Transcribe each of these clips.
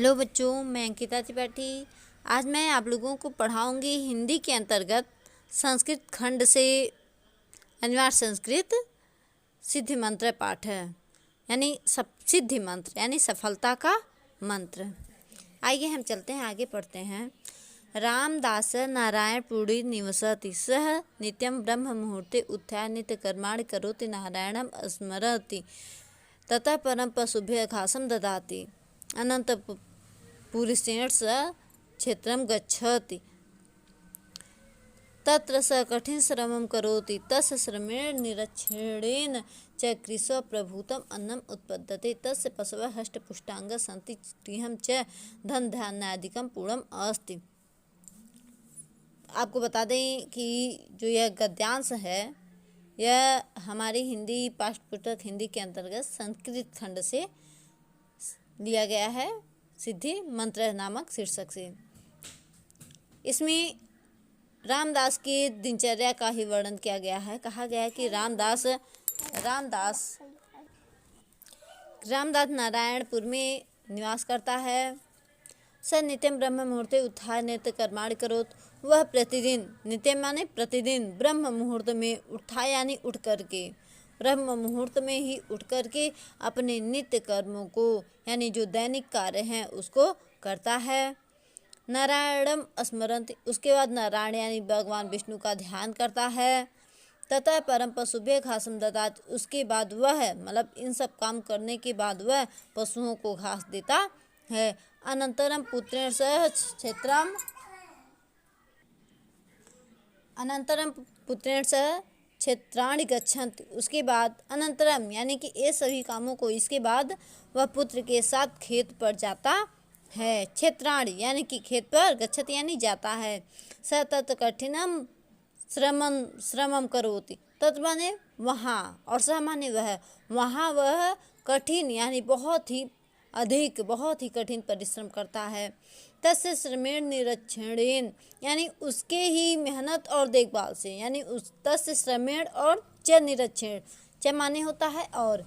Hello बच्चों, मैं अंकिता त्रिपाठी। आज मैं आप लोगों को पढ़ाऊंगी हिंदी के अंतर्गत संस्कृत खंड से अनिवार्य संस्कृत सिद्धि मंत्र पाठ है, यानी सिद्धि मंत्र यानी सफलता का मंत्र। आइए हम चलते हैं, आगे पढ़ते हैं। रामदास नारायणपुरी निवसति, सह नित्यं ब्रह्म मुहूर्ते उत्थाय नित्य कर्माणि करोति, नारायणं स्मरति, ततः परम पशुभ्यः घासं ददाति, अनन्तपुरीसेण स क्षेत्रं गच्छति, तत्र स कठिनश्रमं करोति, तस्य श्रमेण निरक्षणेन च कृशो प्रभूतम् अन्नम् उत्पद्यते, तस्य पशवः हष्टपुष्टाङ्गाः सन्ति, गृहं च धनधान्यादिकं पूर्णम् अस्ति। आपको बता दें कि जो यह गद्यांश है यह हमारी हिंदी पाठ्य पुस्तक हिंदी के अंतर्गत संस्कृत खंड से लिया गया है, सिद्धि मंत्र नामक शीर्षक से। इसमें रामदास की दिनचर्या का ही वर्णन किया गया है। कहा गया है कि रामदास नारायणपुर में निवास करता है। स नित्यम ब्रह्म मुहूर्ते उत्थाय नित्य कर्माणि करोत, वह प्रतिदिन, नित्य माने प्रतिदिन, ब्रह्म मुहूर्त में उत्थाय यानी उठ करके, ब्रह्म मुहूर्त में ही उठ करके अपने नित्य कर्मों को यानी जो दैनिक कार्य हैं उसको करता है। नारायणम स्मरन्ति, उसके बाद नारायण यानी भगवान विष्णु का ध्यान करता है। तथा परम पशुभ्यः घासं ददाति, उसके बाद वह मतलब इन सब काम करने के बाद वह पशुओं को घास देता है। अनंतरम पुत्रेण सह क्षेत्रम क्षेत्राणि गच्छन्ति, उसके बाद अनंतरम यानी कि ये सभी कामों को इसके बाद वह पुत्र के साथ खेत पर जाता है। क्षेत्राणि यानी कि खेत पर, गच्छति यानी जाता है। स तत् कठिनम श्रमम करोति, तत् माने वहाँ, और सह माने वह, वहाँ वह कठिन यानी बहुत ही अधिक, बहुत ही कठिन परिश्रम करता है। तस्य श्रमेण निरक्षणेन यानी उसके ही मेहनत और देखभाल से, यानी उस तस्य श्रमेण और च निरक्षण, च माने होता है और,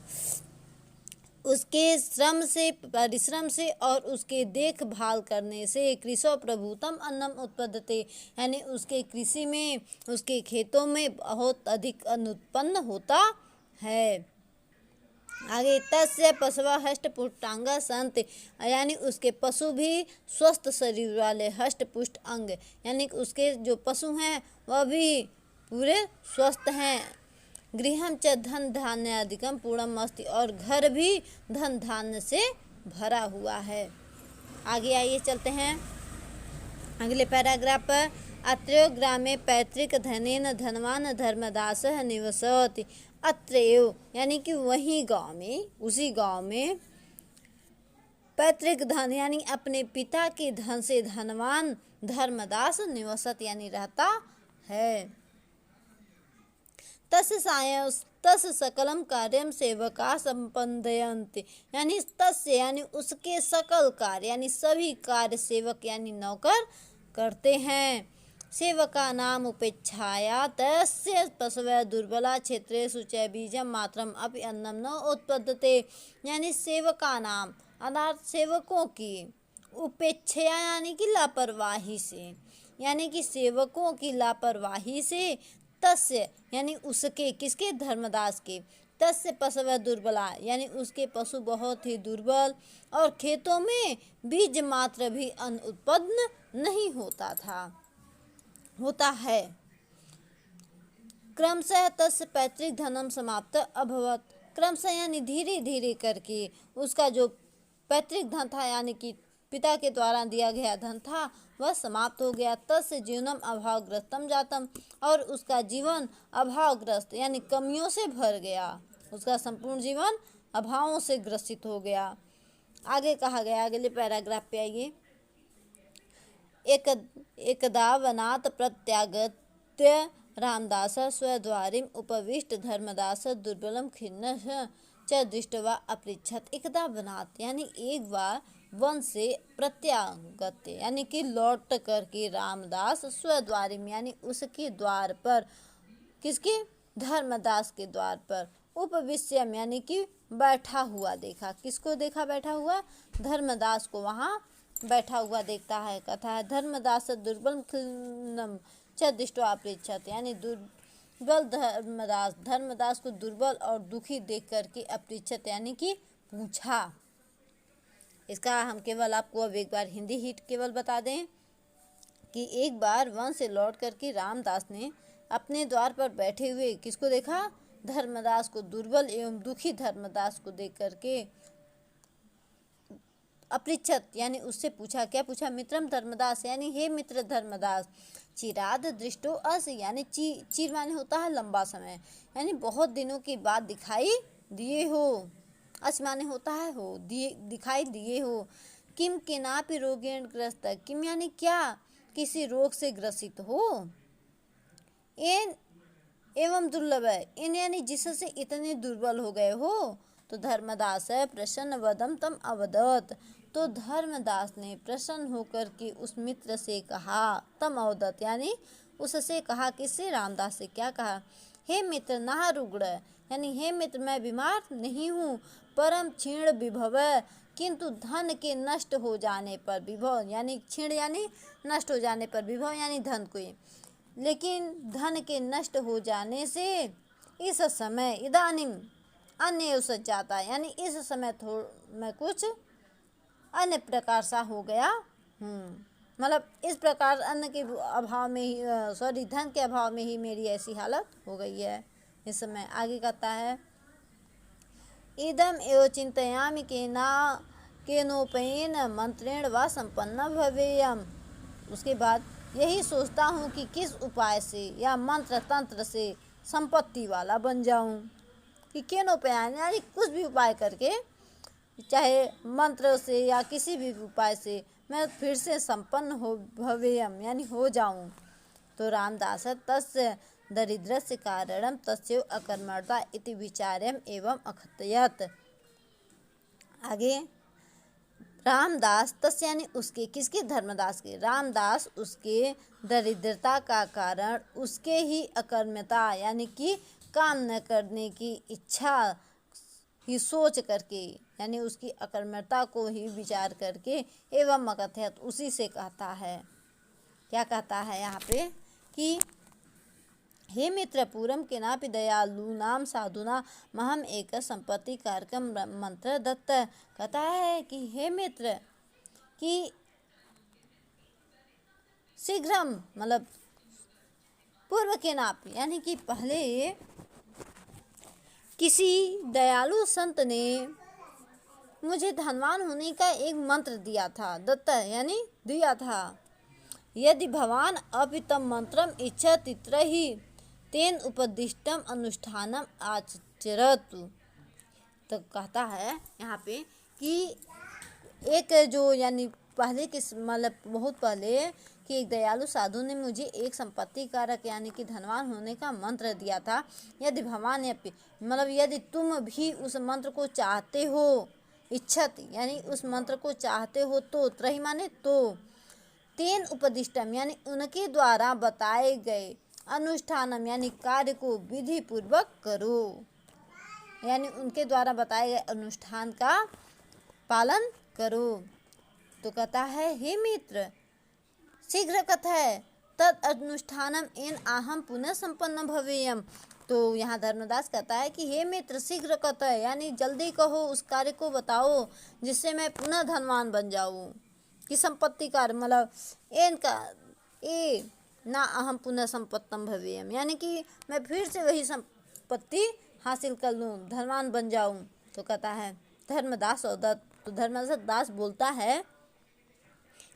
उसके श्रम से, परिश्रम से और उसके देखभाल करने से कृशो प्रभूतम अन्नम उत्पद्यते, यानी उसके कृषि में, उसके खेतों में बहुत अधिक अन्न उत्पन्न होता है। आगे तस्य पशवः हष्टपुष्टांगा सन्ति, यानी उसके पशु भी स्वस्थ शरीर वाले, हष्टपुष्ट अंग यानी उसके जो पशु हैं वह भी पूरे स्वस्थ हैं। गृहं च धन धान्यादिकं पूर्णम् अस्ति, और घर भी धन धान्य से भरा हुआ है। आगे आइए चलते हैं अगले पैराग्राफ पर। अत्रयो ग्रामे पैतृक धनेन धनवान धर्मदासः निवसति, अत्रयो यानी कि वही गांव में, उसी गांव में पैतृक धन यानी अपने पिता के धन से धनवान धर्मदास निवसत यानी रहता है। तस्य सकलम कार्यम सेवका संपदयन्ति, यानी तस्य यानी उसके सकल कार्य यानी सभी कार्य सेवक यानी नौकर करते हैं। सेवका नाम उपेक्षाया तस्य पशवः दुर्बला क्षेत्रेषु च बीजं मात्रम अपि अन्नम न उत्पद्यते, यानी सेवका नाम अर्थात सेवकों की, उपेक्षा यानी कि लापरवाही से, यानी कि सेवकों की लापरवाही से, तस्य यानी उसके, किसके, धर्मदास के, तस्य पशवः दुर्बला यानी उसके पशु बहुत ही दुर्बल, और खेतों में बीज मात्र भी अन्न उत्पन्न नहीं होता है। क्रमशः तस्य पैतृक धनम समाप्त अभवत, क्रमशः यानी धीरे धीरे करके उसका जो पैतृक धन था यानी कि पिता के द्वारा दिया गया धन था वह समाप्त हो गया। तस्य जीवनम अभावग्रस्तम जातम, और उसका जीवन अभावग्रस्त यानी कमियों से भर गया, उसका संपूर्ण जीवन अभावों से ग्रसित हो गया। आगे कहा गया, अगले पैराग्राफ पे आइए। एकदा वनात् प्रत्यागत्य रामदासः स्वद्वारिम् उपविष्ट धर्मदासः दुर्बलं खिन्नः च दृष्ट्वा अपृच्छत्। एकदा वनात् यानी एक बार वन से प्रत्यागत्य यानी कि लौट करके रामदास स्वद्वारिम यानी उसके द्वार पर, किसके, धर्मदास के द्वार पर उपविश्यम यानी कि बैठा हुआ देखा। किसको देखा बैठा हुआ? धर्मदास को वहाँ बैठा हुआ देखता है। कथा है धर्मदास दुर्बल खिन्नम च दृष्ट्वा अपृच्छत, यानी दुर्बल धर्मदास को दुर्बल और दुखी देख करके अपृच्छत यानी कि पूछा। इसका हम केवल आपको अब एक बार हिंदी ही केवल बता दें कि एक बार वन से लौट करके रामदास ने अपने द्वार पर बैठे हुए किसको देखा? धर्मदास को। दुर्बल एवं दुखी धर्मदास को देख करके अपृच्छत यानी उससे पूछा। क्या पूछा? मित्रम धर्मदास यानी हे मित्र धर्मदास, चिराद दृष्टो अस यानी चिर माने होता है लंबा समय, यानी बहुत दिनों के बाद दिखाई दिए हो। अस माने होता है हो, दिखाई दिए हो। किम केनापि रोगेण ग्रस्त, किम यानी क्या? किसी रोग से ग्रसित हो। एन एवं दुर्लभ है, इन यानी जिससे इतने दुर्बल हो गए हो। तो धर्मदास है प्रसन्न वदम तम अवदत, तो धर्मदास ने प्रसन्न होकर के उस मित्र से कहा। तम अवदत यानी उससे कहा। किससे? रामदास से। क्या कहा? हे मित्र नाह रुग्ण, यानी हे मित्र मैं बीमार नहीं हूँ, परम क्षीण विभव, किंतु धन के नष्ट हो जाने पर, विभव यानी क्षीण यानी नष्ट हो जाने पर, विभव यानी धन को, लेकिन धन के नष्ट हो जाने से इस समय इदानीम अन्य उसत जाता, यानी इस समय मैं कुछ अन्य प्रकार सा हो गया हूँ। मतलब इस प्रकार अन्न के अभाव में ही धन के अभाव में ही मेरी ऐसी हालत हो गई है इस समय। आगे कहता है इदम एव चिंतयामि केनोपेन मंत्रेण व संपन्न भवेयम। उसके बाद यही सोचता हूँ कि किस उपाय से या मंत्र तंत्र से संपत्ति वाला बन जाऊँ। कि केनोपेन यानी कुछ भी उपाय करके, चाहे मंत्र से या किसी भी उपाय से मैं फिर से संपन्न हो भवेयम यानी हो जाऊं। तो रामदास तस्य दरिद्रस्य कारणम तस्यो अकर्मणता इति विचार्यम एवं अकथयत। आगे रामदास तस्य यानी उसके, किसके? धर्मदास के। रामदास उसके दरिद्रता का कारण उसके ही अकर्मता यानी कि काम न करने की इच्छा ही सोच करके, यानी उसकी अकर्मता को ही विचार करके एवं अकथयत उसी से कहता है। क्या कहता है यहाँ पे? कि हे मित्र पूरम केनापि दयालूनाम साधुना महम एक संपत्ति कार्यक्रम मंत्र दत्त। कहता है कि हे मित्र कि शीघ्रम मतलब पूर्व केनापि यानी कि पहले किसी दयालु संत ने मुझे धनवान होने का एक मंत्र दिया था। दत्त यानी दिया था। यदि भवान अपितम मंत्रम इच्छति तर्हि तेन उपदिष्टम अनुष्ठानम आचरतु। तो कहता है यहाँ पे कि एक जो यानी पहले किस मतलब बहुत पहले कि एक दयालु साधु ने मुझे एक संपत्ति कारक यानी कि धनवान होने का मंत्र दिया था। यदि भगवान मतलब यदि तुम भी उस मंत्र को चाहते हो, इच्छत यानी उस मंत्र को चाहते हो, तो त्रही माने तो, तेन उपदिष्टम यानी उनके द्वारा बताए गए, अनुष्ठानम यानी कार्य को विधि पूर्वक करो, यानी उनके द्वारा बताए गए अनुष्ठान का पालन करो। तो कहता है हे मित्र शीघ्र कथय तद अनुष्ठानम एन आहम पुनः संपन्न भवेयम। तो यहाँ धर्मदास कहता है कि हे मित्र शीघ्र कथय यानी जल्दी कहो, उस कार्य को बताओ जिससे मैं पुनः धनवान बन जाऊँ। कि संपत्ति कार्य मतलब एन का ए ना अहम पुनः संपत्तम भवेयम यानी कि मैं फिर से वही संपत्ति हासिल कर लूँ, धनवान बन जाऊँ। तो कहता है धर्मदास और दत्त। तो धर्मदास बोलता है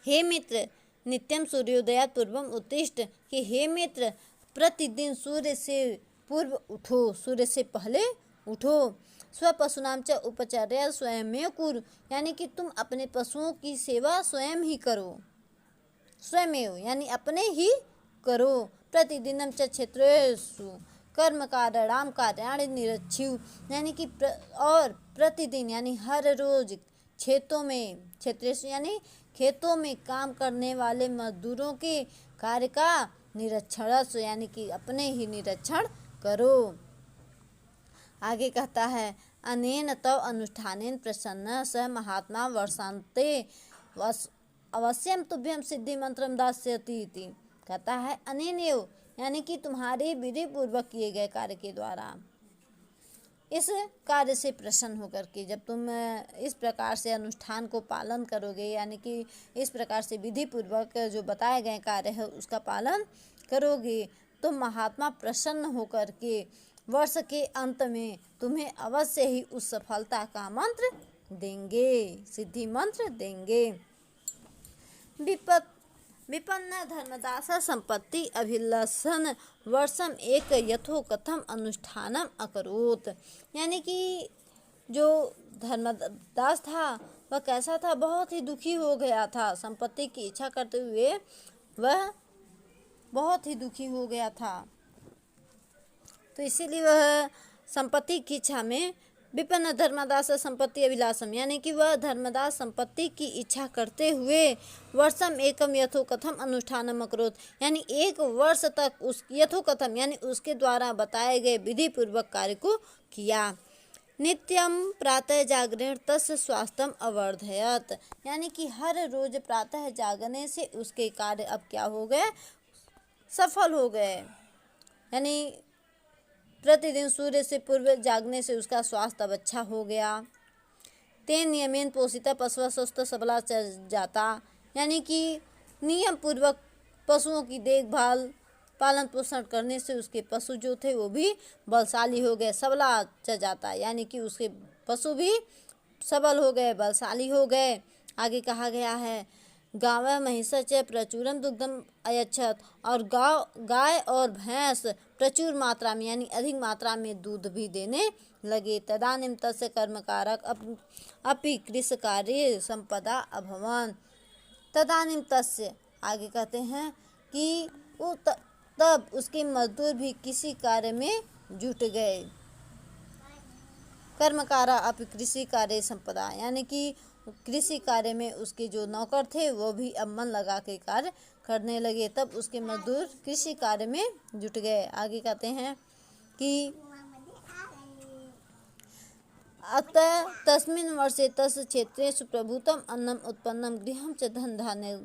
हे मित्र नित्यम सूर्योदयात पूर्वम उत्तिष्ठ, कि हे मित्र प्रतिदिन सूर्य से पूर्व उठो, सूर्य से पहले उठो। स्वपशुनाम च उपचर्या स्वयमेव कुरु यानी कि तुम अपने पशुओं की सेवा स्वयं ही करो, स्वयमेव यानी अपने ही करो। प्रतिदिनम च क्षेत्रेषु कर्म कारणाम कार्याणि निरच्छिव यानी कि और प्रतिदिन यानी हर रोज क्षेत्रों में, क्षेत्रेषु यानी खेतों में काम करने वाले मजदूरों के कार्य का निरीक्षण यानी कि अपने ही निरीक्षण करो। आगे कहता है अनेन तव अनुष्ठानेन प्रसन्न स महात्मा वर्षांते अवश्यम तुभ्यम सिद्धि मंत्रम दास्यति इति। कहता है अनेन एव यानी कि तुम्हारे विधि पूर्वक किए गए कार्य के द्वारा, इस कार्य से प्रसन्न होकर के जब तुम इस प्रकार से अनुष्ठान को पालन करोगे, यानी कि इस प्रकार से विधि पूर्वक जो बताए गए कार्य है उसका पालन करोगे, तो महात्मा प्रसन्न होकर के वर्ष के अंत में तुम्हें अवश्य ही उस सफलता का मंत्र देंगे, सिद्धि मंत्र देंगे। विपन्न धर्मदास संपत्ति अभिलषण वर्षम एक यथो कथम अनुष्ठानम अकरोत। यानी कि जो धर्मदास था वह कैसा था, बहुत ही दुखी हो गया था। संपत्ति की इच्छा करते हुए वह बहुत ही दुखी हो गया था, तो इसीलिए वह संपत्ति की इच्छा में विपन्न धर्मदास संपत्ति अभिलाषम, यानी कि वह धर्मदास संपत्ति की इच्छा करते हुए वर्षम एकम यथोकथम अनुष्ठानम अकरोत, यानी एक वर्ष तक उस यथोकथम यानी उसके द्वारा बताए गए विधि पूर्वक कार्य को किया। नित्यम प्रातः जागरण तस्य स्वास्थ्यम अवर्धयत, यानी कि हर रोज प्रातः जागने से उसके कार्य अब क्या हो गए, सफल हो गए। यानी प्रतिदिन सूर्य से पूर्व जागने से उसका स्वास्थ्य अब अच्छा हो गया। तेन नियमेन पोषिता पशु स्वस्थ सबला जाता, यानी कि नियम पूर्वक पशुओं की देखभाल पालन पोषण करने से उसके पशु जो थे वो भी बलशाली हो गए, सबला जाता, यानी कि उसके पशु भी सबल हो गए, बलशाली हो गए। आगे कहा गया है गाव महिषा च प्रचुरम दुग्धम अयच्छत, और गाय और भैंस प्रचुर मात्रा में यानी अधिक मात्रा में दूध भी देने लगे। तदानीम तस्य कर्मकारक अपि कृषि कार्य संपदा अभवन। तदानीम तस्य आगे कहते हैं कि तब उसके मजदूर भी किसी कार्य में जुट गए। कर्मकारा अपि कृषि कार्य संपदा, यानी कि कृषि कार्य में उसके जो नौकर थे वो भी अब मन लगा के कार्य करने लगे, तब उसके मजदूर कृषि कार्य में जुट गए। आगे कहते हैं कि अतः तस्मिन् वर्षे तस्य क्षेत्रे सुप्रभुतम अन्नम उत्पन्नम गृहम च धन धान्य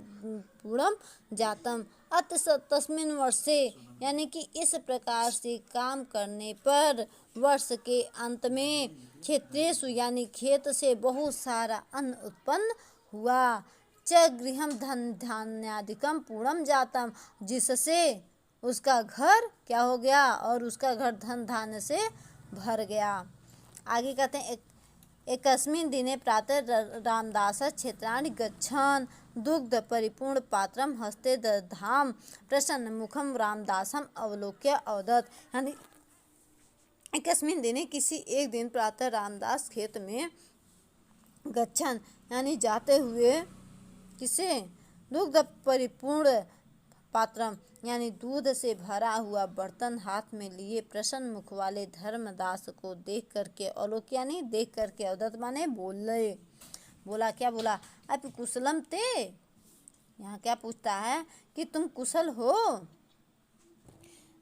पूर्णम जातम। अतः तस्मिन् वर्षे यानी कि इस प्रकार से काम करने पर वर्ष के अंत में क्षेत्रेषु यानी खेत से बहुत सारा अन्न उत्पन्न हुआ। च गृहम धन धान्यादिकम पूर्णम जातम, जिससे उसका घर क्या हो गया, और उसका घर धन धान्य से भर गया। आगे कहते हैं एकस्मिन् दिने प्रातः रामदास क्षेत्राणि गच्छन् दुग्ध परिपूर्ण पात्रम हस्ते दधाम प्रसन्न मुखम रामदासम अवलोक्य अवदत्। यानी एकस्मिन् दिने किसी एक दिन प्रातः रामदास खेत में गच्छन् यानी जाते हुए किसे दुग्ध परिपूर्ण पात्रम यानी दूध से भरा हुआ बर्तन हाथ में लिए प्रसन्न मुख वाले धर्मदास को देख करके अवलोक यानी देख करके अवदत्त माने बोला क्या बोला, अब कुशलम ते, यहाँ क्या पूछता है कि तुम कुशल हो।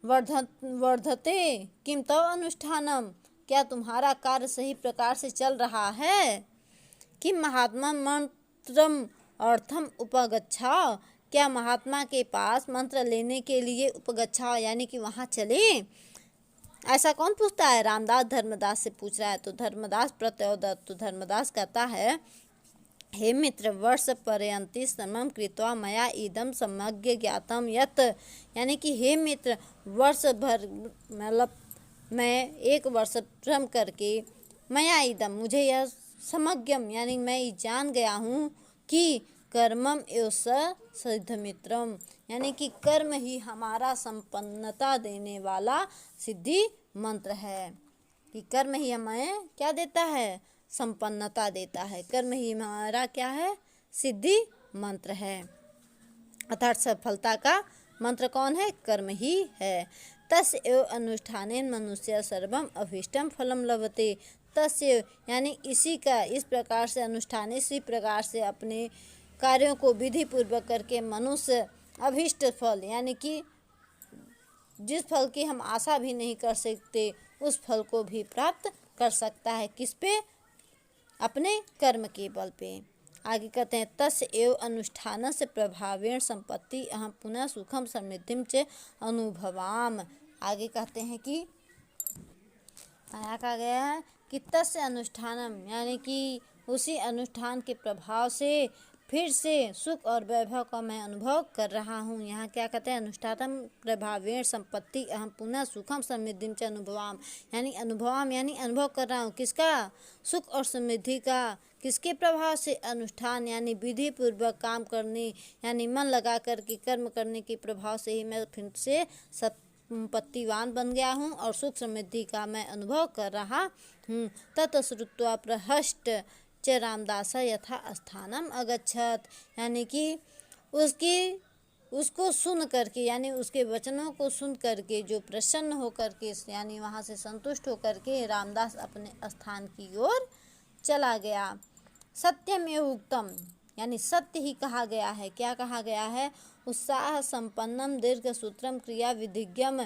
वर्धते किम तव अनुष्ठानम, क्या तुम्हारा कार्य सही प्रकार से चल रहा है। किम महात्मा मंत्रम अर्थम उपगच्छाओ, क्या महात्मा के पास मंत्र लेने के लिए उपगच्छाओ यानी कि वहाँ चले। ऐसा कौन पूछता है, रामदास धर्मदास से पूछ रहा है। तो धर्मदास प्रत्युदत्त, तो धर्मदास कहता है हे मित्र वर्ष पर्यंती श्रमम कृत्वा मया इदम समग्र ज्ञातम यत, यानी कि हे मित्र वर्ष भर मतलब मैं एक वर्ष श्रम करके मया इदम मुझे यह समग्रम यानी मैं जान गया हूँ कि कर्मम एव सिद्ध मित्रम, यानी कि कर्म ही हमारा संपन्नता देने वाला सिद्धि मंत्र है। कि कर्म ही हमें क्या देता है, संपन्नता देता है। कर्म ही हमारा क्या है, सिद्धि मंत्र है। अर्थात सफलता का मंत्र कौन है, कर्म ही है। तस्य एव अनुष्ठानेन मनुष्य सर्वम अभीष्टम फलम लभते। तस्य यानी इसी का, इस प्रकार से अनुष्ठान, इसी प्रकार से अपने कार्यों को विधि पूर्वक करके मनुष्य अभीष्ट फल यानी कि जिस फल की हम आशा भी नहीं कर सकते उस फल को भी प्राप्त कर सकता है। किस पे? अपने कर्म के बल पे। आगे कहते हैं तस्य एव अनुष्ठानस्य प्रभावेण संपत्ति अहम पुनः सुखम समृद्धिम च अनुभवाम। आगे कहते हैं कि आया कहा गया है कि तस्य अनुष्ठानम यानी कि उसी अनुष्ठान के प्रभाव से फिर से सुख और वैभव का मैं अनुभव कर रहा हूँ। यहाँ क्या कहते हैं? अनुष्ठानम प्रभावेण संपत्ति अहम पुनः सुखम समृद्धिम च अनुभवाम, यानी अनुभवाम यानी अनुभव कर रहा हूँ। किसका? सुख और समृद्धि का। किसके प्रभाव से? अनुष्ठान यानी विधि पूर्वक काम करने यानी मन लगा करके कर्म करने के प्रभाव से ही मैं फिर से संपत्तिवान बन गया हूँ और सुख समृद्धि का मैं अनुभव कर रहा हूँ। तत् श्रुत्वा प्रहष्ट च रामदास यथा स्थानम अगच्छत, यानी कि उसको सुन करके यानी उसके वचनों को सुन करके जो प्रसन्न होकर के यानी वहाँ से संतुष्ट होकर के रामदास अपने स्थान की ओर चला गया। सत्यमेव उक्तम यानी सत्य ही कहा गया है। क्या कहा गया है? उत्साह संपन्नम दीर्घ सूत्रम क्रिया विधिज्ञम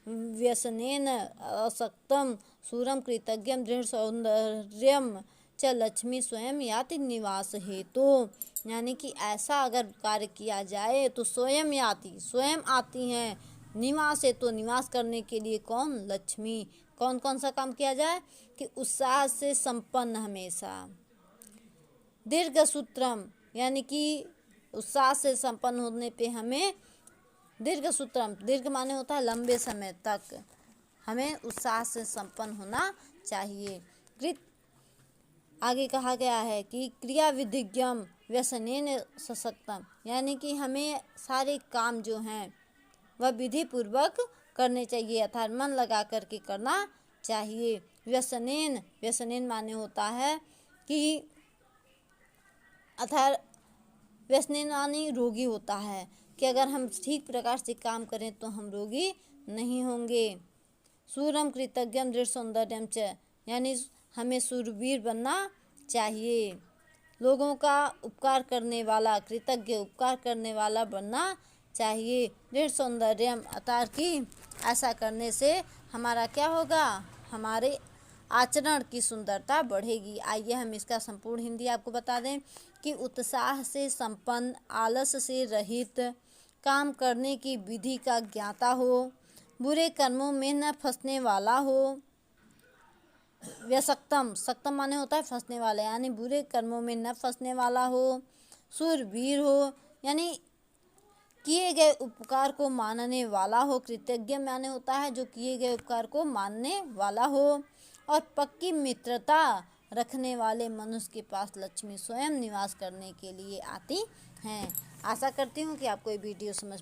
व्यसनेन असक्तम सूरम कृतज्ञम दृढ़ सौंदर्यम च लक्ष्मी स्वयं याति निवास हेतु, यानी कि ऐसा अगर कार्य किया जाए तो स्वयं याति स्वयं आती हैं, निवास हेतु निवास करने के लिए कौन? लक्ष्मी। कौन कौन सा काम किया जाए? कि उत्साह से संपन्न हमेशा, दीर्घ सूत्रम यानी कि उत्साह से संपन्न होने पे हमें दीर्घ सूत्रम, दीर्घ माने होता है लंबे समय तक, हमें उत्साह से संपन्न होना चाहिए। आगे कहा गया है कि क्रिया विधिज्ञम व्यसनेन सशक्तम, यानी कि हमें सारे काम जो हैं वह विधि पूर्वक करने चाहिए अर्थात मन लगा करके करना चाहिए। व्यसनेन माने होता है कि अर्थात व्यसनेन यानी रोगी होता है कि अगर हम ठीक प्रकार से काम करें तो हम रोगी नहीं होंगे। सूरम कृतज्ञम दृढ़ सौंदर्यम च, यानी हमें सूरवीर बनना चाहिए, लोगों का उपकार करने वाला, कृतज्ञ उपकार करने वाला बनना चाहिए। दृढ़ सौंदर्यम अर्थात कि ऐसा करने से हमारा क्या होगा? हमारे आचरण की सुंदरता बढ़ेगी। आइए हम इसका संपूर्ण हिंदी आपको बता दें कि उत्साह से संपन्न, आलस से रहित, काम करने की विधि का ज्ञाता हो, बुरे कर्मों में न फंसने वाला हो। व्यसक्तम, सक्तम माने होता है फंसने वाला, यानी बुरे कर्मों में न फंसने वाला हो। शूरवीर हो यानी किए गए उपकार को मानने वाला हो। कृतज्ञ माने होता है जो किए गए उपकार को मानने वाला हो। और पक्की मित्रता रखने वाले मनुष्य के पास लक्ष्मी स्वयं निवास करने के लिए आती हैं। आशा करती हूँ कि आपको ये वीडियो समझ